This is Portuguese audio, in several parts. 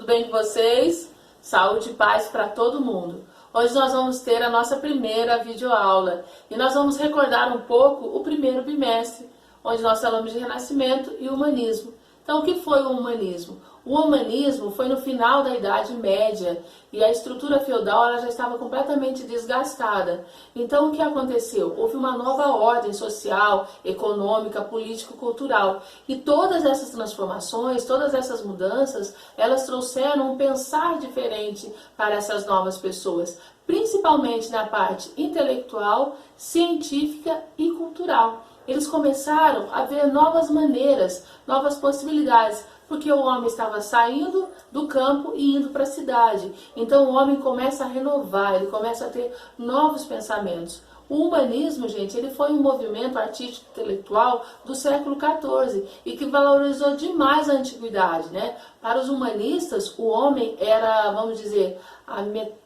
tudo bem com vocês? Saúde e paz para todo mundo. Hoje nós vamos ter a nossa primeira videoaula e nós vamos recordar um pouco o primeiro bimestre, onde nós falamos de renascimento e humanismo. Então, o que foi o humanismo? O humanismo foi no final da Idade Média e a estrutura feudal ela já estava completamente desgastada. Então, o que aconteceu? Houve uma nova ordem social, econômica, político-cultural. E todas essas transformações, todas essas mudanças, elas trouxeram um pensar diferente para essas novas pessoas, principalmente na parte intelectual, científica e cultural. Eles começaram a ver novas maneiras, novas possibilidades, porque o homem estava saindo do campo e indo para a cidade. Então o homem começa a renovar, ele começa a ter novos pensamentos. O humanismo, gente, ele foi um movimento artístico intelectual do século XIV e que valorizou demais a antiguidade, né? Para os humanistas, o homem era, vamos dizer,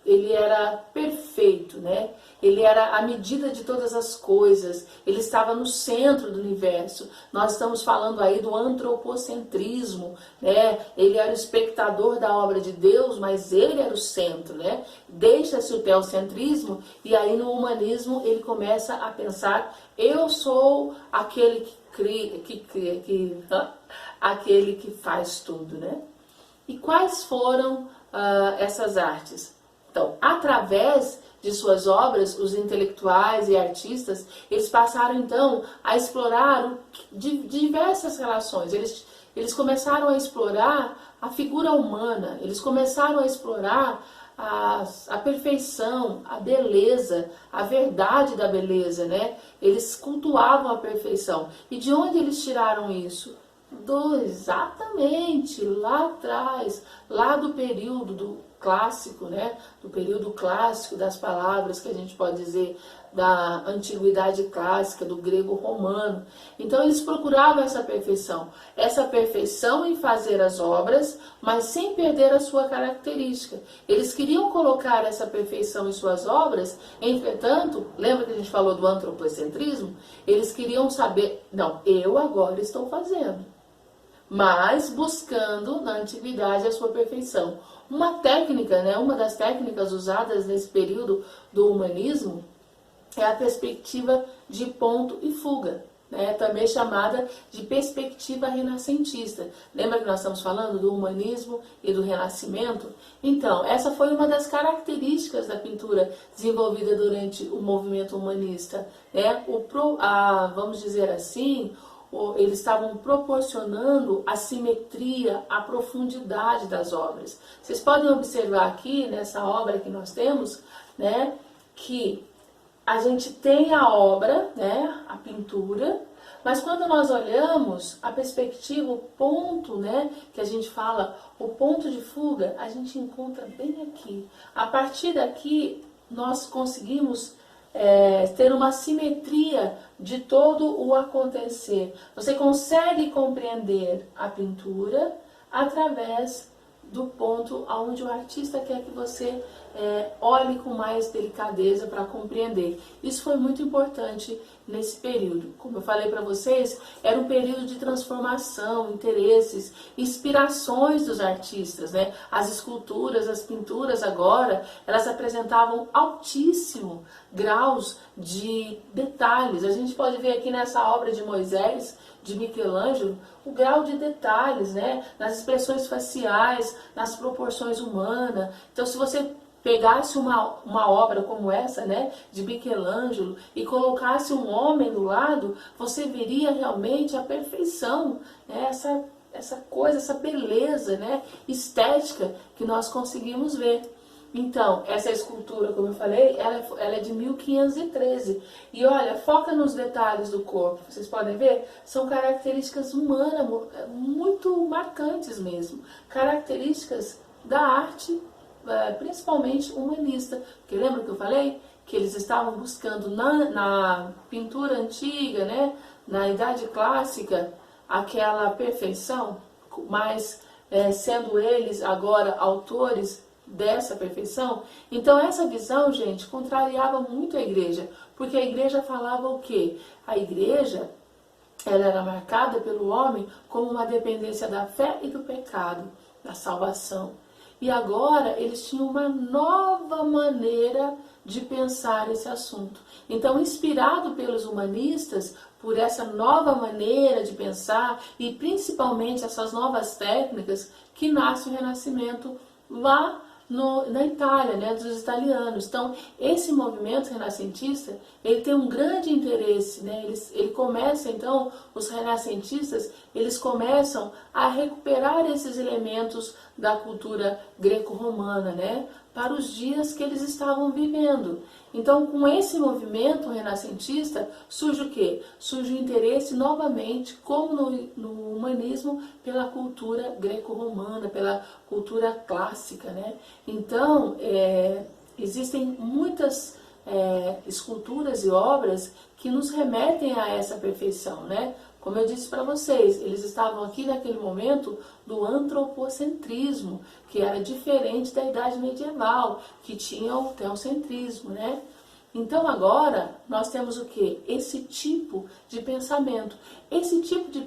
ele era perfeito, né? Ele era a medida de todas as coisas, ele estava no centro do universo. Nós estamos falando aí do antropocentrismo, né? Ele era o espectador da obra de Deus, mas ele era o centro, né? Deixa-se o teocentrismo e aí no humanismo ele começa a pensar, eu sou aquele aquele que faz tudo, né? E quais foram essas artes? Então, através de suas obras, os intelectuais e artistas, eles passaram então a explorar diversas relações. Eles começaram a explorar a figura humana, eles começaram a explorar a perfeição, a beleza, a verdade da beleza, né? Eles cultuavam a perfeição. E de onde eles tiraram isso? Exatamente lá atrás, lá do período clássico, né? Do período clássico das palavras que a gente pode dizer da antiguidade clássica, do grego romano. Então eles procuravam essa perfeição em fazer as obras, mas sem perder a sua característica. Eles queriam colocar essa perfeição em suas obras, entretanto, lembra que a gente falou do antropocentrismo? Eles queriam saber, não, eu agora estou fazendo, mas buscando na antiguidade a sua perfeição. Uma técnica, né, uma das técnicas usadas nesse período do humanismo é a perspectiva de ponto e fuga, né, também chamada de perspectiva renascentista. Lembra que nós estamos falando do humanismo e do renascimento? Então, essa foi uma das características da pintura desenvolvida durante o movimento humanista, né? Vamos dizer assim, eles estavam proporcionando a simetria, a profundidade das obras. Vocês podem observar aqui, nessa obra que nós temos, né, que a gente tem a obra, né, a pintura, mas quando nós olhamos a perspectiva, o ponto, né, que a gente fala, o ponto de fuga, a gente encontra bem aqui. A partir daqui, nós conseguimos ter uma simetria de todo o acontecer. Você consegue compreender a pintura através do ponto onde o artista quer que você olhe com mais delicadeza para compreender. Isso foi muito importante nesse período. Como eu falei para vocês, era um período de transformação, interesses, inspirações dos artistas, né? As esculturas, as pinturas agora, elas apresentavam altíssimo graus de detalhes. A gente pode ver aqui nessa obra de Moisés, de Michelangelo, o grau de detalhes, né? Nas expressões faciais, nas proporções humanas. Então, se você pegasse uma obra como essa, né, de Michelangelo, e colocasse um homem do lado, você veria realmente a perfeição, né, essa coisa, essa beleza, né, estética que nós conseguimos ver. Então, essa escultura, como eu falei, ela é de 1513. E olha, foca nos detalhes do corpo. Vocês podem ver? São características humanas, muito marcantes mesmo. Características da arte, principalmente humanista. Porque lembra que eu falei? Que eles estavam buscando na pintura antiga, né, na Idade Clássica, aquela perfeição, mas sendo eles agora autores dessa perfeição. Então essa visão, gente, contrariava muito a igreja, porque a igreja falava o quê? A igreja, ela era marcada pelo homem como uma dependência da fé e do pecado, da salvação. E agora eles tinham uma nova maneira de pensar esse assunto. Então, inspirado pelos humanistas, por essa nova maneira de pensar e principalmente essas novas técnicas, que nasce o Renascimento lá na Itália, né, dos italianos. Então, esse movimento renascentista, ele tem um grande interesse, né, ele começa, então, os renascentistas, eles começam a recuperar esses elementos da cultura greco-romana, né, para os dias que eles estavam vivendo. Então, com esse movimento renascentista, surge o quê? Surge o interesse novamente, como no humanismo, pela cultura greco-romana, pela cultura clássica, né? Então, existem muitas esculturas e obras que nos remetem a essa perfeição, né? Como eu disse para vocês, eles estavam aqui naquele momento do antropocentrismo, que era diferente da idade medieval, que tinha o teocentrismo, né? Então agora nós temos o que? Esse tipo de pensamento. Esse tipo de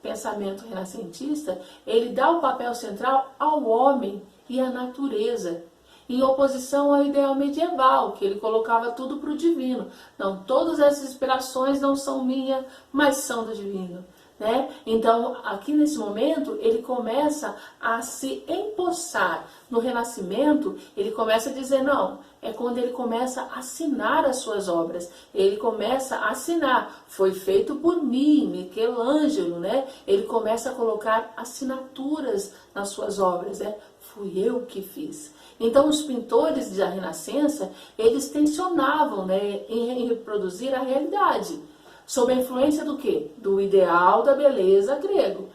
pensamento renascentista, ele dá o papel central ao homem e à natureza, em oposição ao ideal medieval, que ele colocava tudo para o divino. Não, todas essas inspirações não são minhas, mas são do divino. Né? Então, aqui nesse momento, ele começa a se empossar. No Renascimento, ele começa a dizer, não, é quando ele começa a assinar as suas obras. Ele começa a assinar, foi feito por mim, Michelangelo, né? Ele começa a colocar assinaturas nas suas obras, né? Fui eu que fiz. Então, os pintores da Renascença, eles tensionavam, né, em reproduzir a realidade. Sob a influência do quê? Do ideal da beleza grego,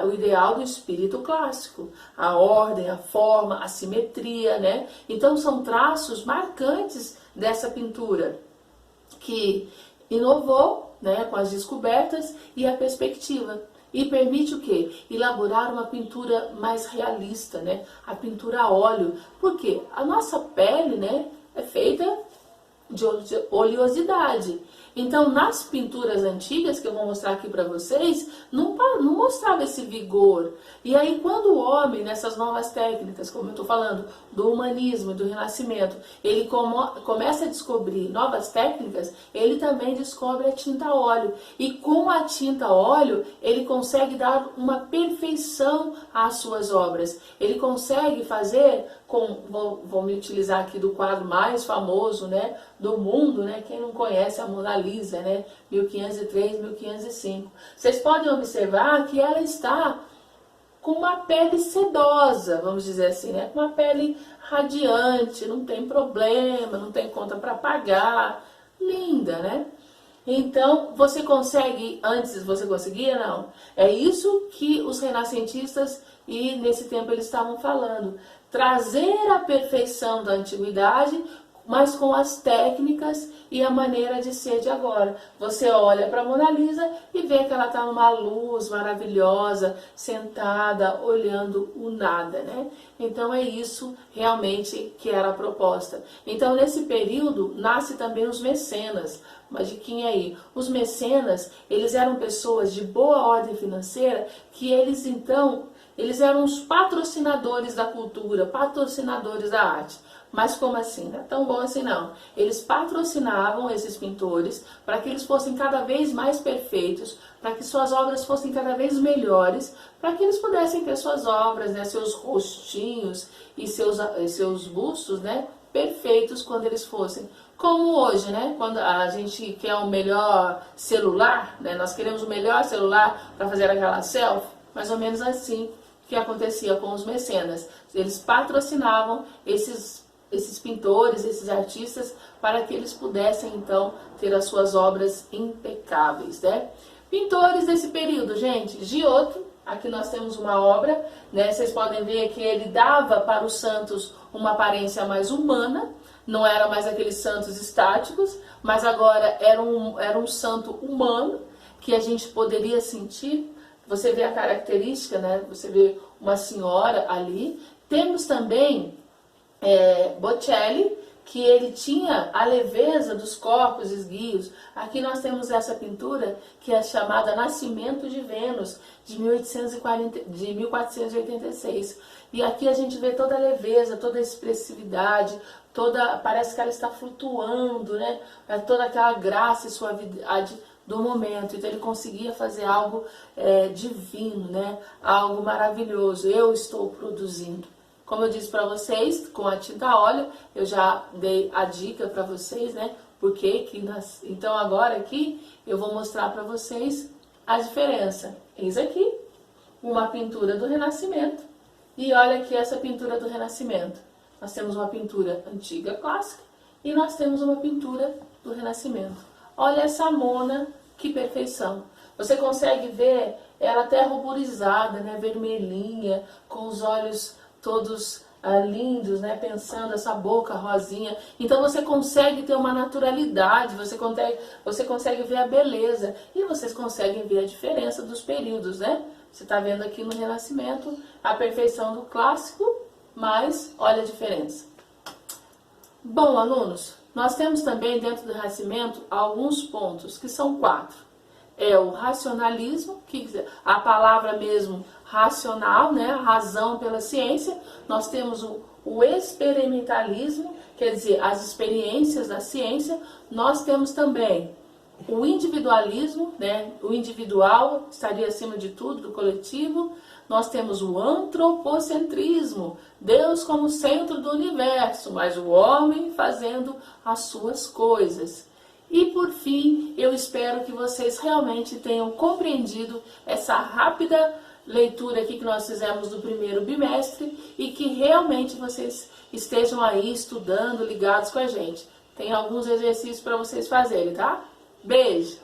o ideal do espírito clássico, a ordem, a forma, a simetria, né? Então são traços marcantes dessa pintura que inovou, né, com as descobertas e a perspectiva. E permite o quê? Elaborar uma pintura mais realista, né? A pintura a óleo. Por quê? A nossa pele, né, é feita de oleosidade. Então, nas pinturas antigas, que eu vou mostrar aqui para vocês, não mostrava esse vigor. E aí, quando o homem, nessas novas técnicas, como eu estou falando, do humanismo, do renascimento, ele começa a descobrir novas técnicas, ele também descobre a tinta a óleo. E com a tinta a óleo, ele consegue dar uma perfeição às suas obras. Ele consegue fazer, vou me utilizar aqui do quadro mais famoso, né, do mundo, né, quem não conhece a Mona Lisa, né, 1503, 1505. Vocês podem observar que ela está com uma pele sedosa, vamos dizer assim, né, com uma pele radiante, não tem problema, não tem conta para pagar, linda, né? Então, você consegue, antes você conseguia? Não. É isso que os renascentistas, e nesse tempo eles estavam falando, trazer a perfeição da antiguidade, mas com as técnicas e a maneira de ser de agora. Você olha para a Mona Lisa e vê que ela está numa luz maravilhosa, sentada, olhando o nada, né? Então é isso realmente que era a proposta. Então nesse período nasce também os mecenas. Mas de quem aí? Os mecenas, eles eram pessoas de boa ordem financeira que eles eram os patrocinadores da cultura, patrocinadores da arte. Mas como assim? Não é tão bom assim não. Eles patrocinavam esses pintores para que eles fossem cada vez mais perfeitos, para que suas obras fossem cada vez melhores, para que eles pudessem ter suas obras, né, seus rostinhos e seus bustos, né, perfeitos quando eles fossem. Como hoje, né, quando a gente quer o melhor celular, né, nós queremos o melhor celular para fazer aquela selfie, mais ou menos assim que acontecia com os mecenas. Eles patrocinavam esses pintores, esses artistas, para que eles pudessem, então, ter as suas obras impecáveis, né? Pintores desse período, gente, Giotto, aqui nós temos uma obra, né? Vocês podem ver que ele dava para os santos uma aparência mais humana, não era mais aqueles santos estáticos, mas agora era um santo humano, que a gente poderia sentir. Você vê a característica, né? Você vê uma senhora ali. Temos também Botticelli, que ele tinha a leveza dos corpos esguios. Aqui nós temos essa pintura que é chamada Nascimento de Vênus, de 1486. E aqui a gente vê toda a leveza, toda a expressividade, parece que ela está flutuando, né? Toda aquela graça e suavidade do momento. Então ele conseguia fazer algo divino, né? Algo maravilhoso. Eu estou produzindo. Como eu disse para vocês, com a tinta a óleo, eu já dei a dica para vocês, né? Então agora aqui eu vou mostrar para vocês a diferença. Eis aqui uma pintura do Renascimento e olha aqui essa pintura do Renascimento. Nós temos uma pintura antiga, clássica, e nós temos uma pintura do Renascimento. Olha essa Mona, que perfeição! Você consegue ver ela até ruborizada, né? Vermelhinha, com os olhos todos lindos, né? Pensando essa boca rosinha. Então você consegue ter uma naturalidade, você consegue ver a beleza e vocês conseguem ver a diferença dos períodos, né? Você está vendo aqui no Renascimento a perfeição do clássico, mas olha a diferença. Bom, alunos, nós temos também dentro do Renascimento alguns pontos, que são 4. É o racionalismo, que a palavra mesmo racional, né, a razão pela ciência. Nós temos o experimentalismo, quer dizer, as experiências da ciência. Nós temos também o individualismo, né, o individual estaria acima de tudo, do coletivo. Nós temos o antropocentrismo, Deus como centro do universo, mas o homem fazendo as suas coisas. E por fim, eu espero que vocês realmente tenham compreendido essa rápida leitura aqui que nós fizemos do primeiro bimestre e que realmente vocês estejam aí estudando, ligados com a gente. Tem alguns exercícios para vocês fazerem, tá? Beijo!